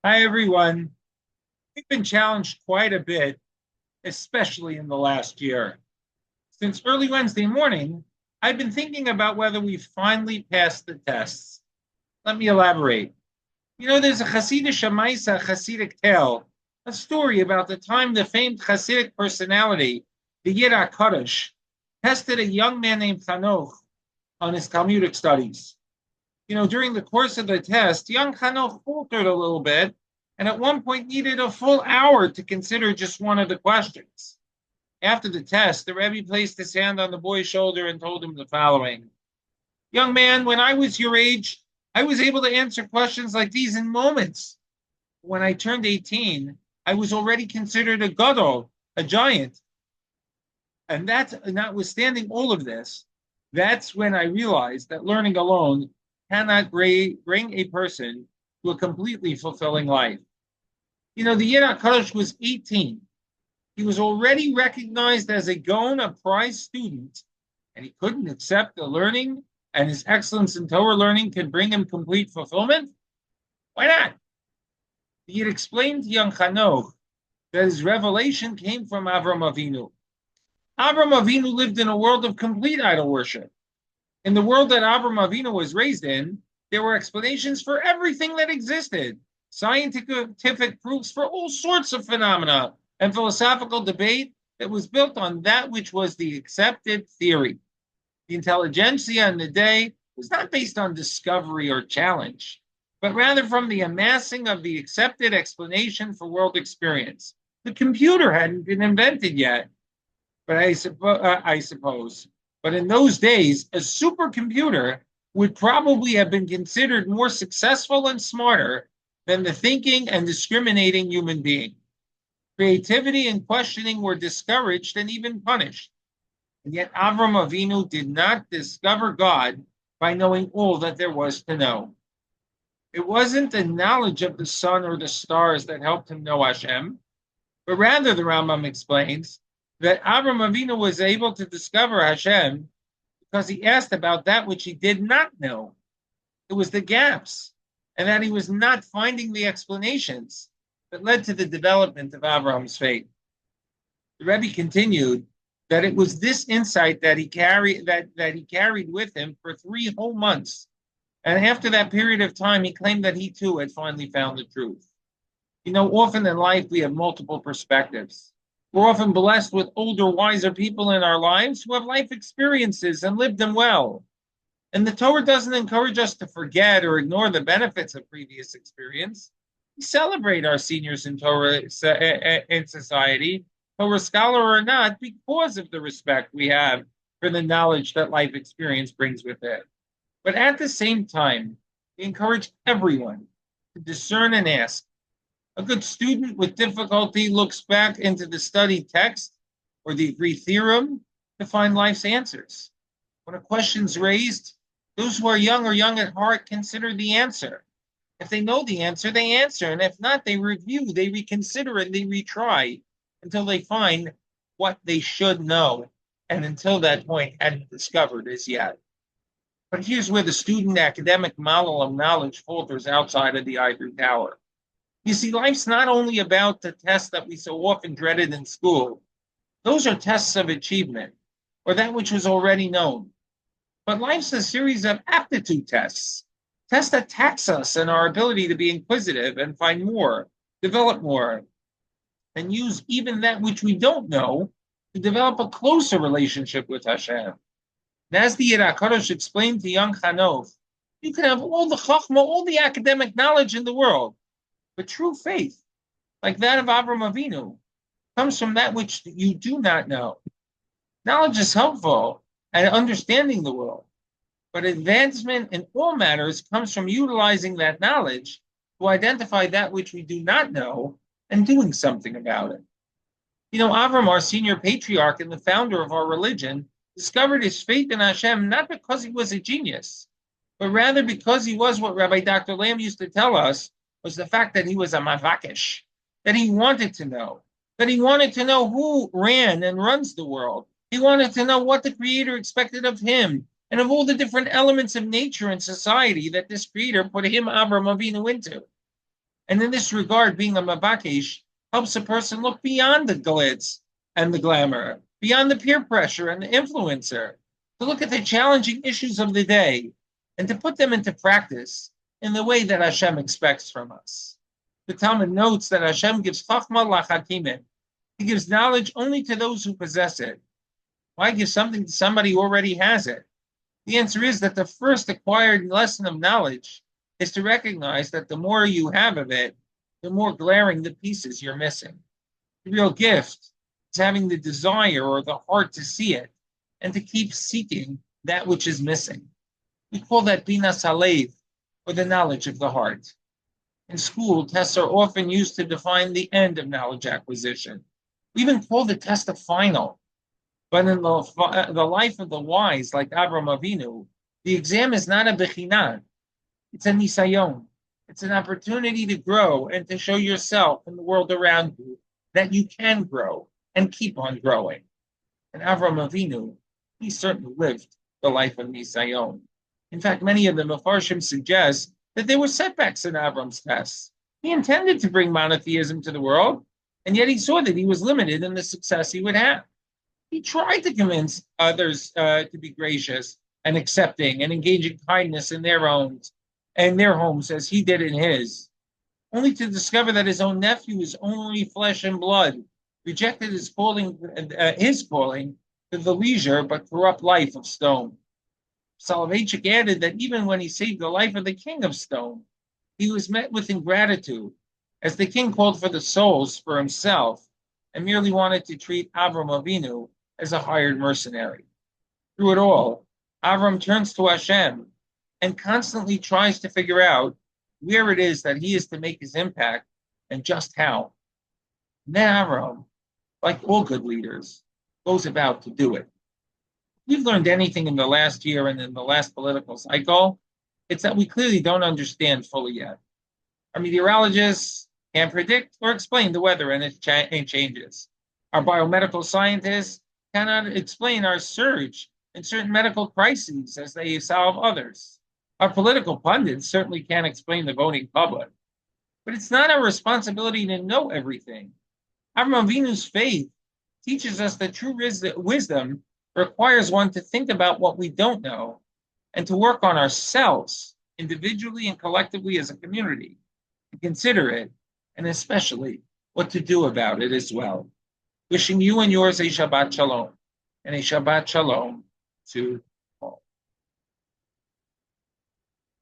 Hi, everyone. We've been challenged quite a bit, especially in the last year. Since early Wednesday morning, I've been thinking about whether we've finally passed the tests. Let me elaborate. There's a Hasidic Shamaisa Hasidic tale, a story about the time the famed Hasidic personality, the Yid Kaddish, tested a young man named Chanoch on his Talmudic studies. During the course of the test, young Hanoch faltered a little bit and at one point needed a full hour to consider just one of the questions. After the test, the Rebbe placed his hand on the boy's shoulder and told him the following: Young man, when I was your age, I was able to answer questions like these in moments. When I turned 18, I was already considered a gadol, a giant. And that's notwithstanding all of this, that's when I realized that learning alone cannot bring a person to a completely fulfilling life. The Yid HaKadosh was 18. He was already recognized as a Gaon, a prize student, and he couldn't accept the learning and his excellence in Torah learning can bring him complete fulfillment? Why not? He had explained to young Chanoch that his revelation came from Avram Avinu. Avram Avinu lived in a world of complete idol worship. In the world that Avram Avinu was raised in, there were explanations for everything that existed, scientific proofs for all sorts of phenomena, and philosophical debate that was built on that which was the accepted theory. The intelligentsia in the day was not based on discovery or challenge, but rather from the amassing of the accepted explanation for world experience. The computer hadn't been invented yet, but I suppose. But in those days, a supercomputer would probably have been considered more successful and smarter than the thinking and discriminating human being. Creativity and questioning were discouraged and even punished. And yet Avram Avinu did not discover God by knowing all that there was to know. It wasn't the knowledge of the sun or the stars that helped him know Hashem, but rather, the Rambam explains, that Avram Avinu was able to discover Hashem because he asked about that which he did not know. It was the gaps, and that he was not finding the explanations that led to the development of Avram's faith. The Rebbe continued that it was this insight that he carried with him for 3 whole months. And after that period of time, he claimed that he too had finally found the truth. Often in life we have multiple perspectives. We're often blessed with older, wiser people in our lives who have life experiences and lived them well. And the Torah doesn't encourage us to forget or ignore the benefits of previous experience. We celebrate our seniors in Torah in society, Torah scholar or not, because of the respect we have for the knowledge that life experience brings with it. But at the same time, we encourage everyone to discern and ask. A good student with difficulty looks back into the studied text or the agreed theorem to find life's answers. When a question's raised, those who are young or young at heart consider the answer. If they know the answer, they answer. And if not, they review, they reconsider, and they retry until they find what they should know and until that point hadn't discovered as yet. But here's where the student academic model of knowledge falters outside of the ivory tower. You see, life's not only about the tests that we so often dreaded in school. Those are tests of achievement, or that which was already known. But life's a series of aptitude tests that tax us and our ability to be inquisitive and find more, develop more, and use even that which we don't know to develop a closer relationship with Hashem. And as the Yid HaKadosh explained to young Chanoch, you can have all the chachma, all the academic knowledge in the world, but true faith, like that of Avram Avinu, comes from that which you do not know. Knowledge is helpful at understanding the world, but advancement in all matters comes from utilizing that knowledge to identify that which we do not know and doing something about it. Avram, our senior patriarch and the founder of our religion, discovered his faith in Hashem not because he was a genius, but rather because he was what Rabbi Dr. Lamb used to tell us was the fact that he was a mavakesh, that he wanted to know who ran and runs the world. He wanted to know what the Creator expected of him and of all the different elements of nature and society that this Creator put him, Avram Avinu, into. And in this regard, being a Mabakesh helps a person look beyond the glitz and the glamour, beyond the peer pressure and the influencer, to look at the challenging issues of the day and to put them into practice in the way that Hashem expects from us. The Talmud notes that Hashem gives chachma lachakimim. He gives knowledge only to those who possess it. Why give something to somebody who already has it? The answer is that the first acquired lesson of knowledge is to recognize that the more you have of it, the more glaring the pieces you're missing. The real gift is having the desire or the heart to see it and to keep seeking that which is missing. We call that binas halev, or the knowledge of the heart. In school, tests are often used to define the end of knowledge acquisition. We even call the test a final. But in the life of the wise, like Avram Avinu, the exam is not a bechinah. It's a nisayon. It's an opportunity to grow and to show yourself and the world around you that you can grow and keep on growing. And Avram Avinu, he certainly lived the life of nisayon. In fact, many of the Mefarshim suggest that there were setbacks in Avram's tests. He intended to bring monotheism to the world, and yet he saw that he was limited in the success he would have. He tried to convince others to be gracious and accepting and engage in kindness in their homes as he did in his, only to discover that his own nephew is only flesh and blood, rejected his calling to the leisure but corrupt life of stone. Soloveitchik added that even when he saved the life of the king of stone, he was met with ingratitude, as the king called for the souls for himself and merely wanted to treat Avram Avinu as a hired mercenary. Through it all, Avram turns to Hashem and constantly tries to figure out where it is that he is to make his impact and just how. And then Avram, like all good leaders, goes about to do it. If we've learned anything in the last year and in the last political cycle, it's that we clearly don't understand fully yet. Our meteorologists can't predict or explain the weather and its changes. Our biomedical scientists cannot explain our surge in certain medical crises as they solve others. Our political pundits certainly can't explain the voting public. But it's not our responsibility to know everything. Avram Avinu's faith teaches us that true wisdom requires one to think about what we don't know and to work on ourselves individually and collectively as a community, to consider it, and especially what to do about it as well. Wishing you and yours a Shabbat Shalom, and a Shabbat Shalom to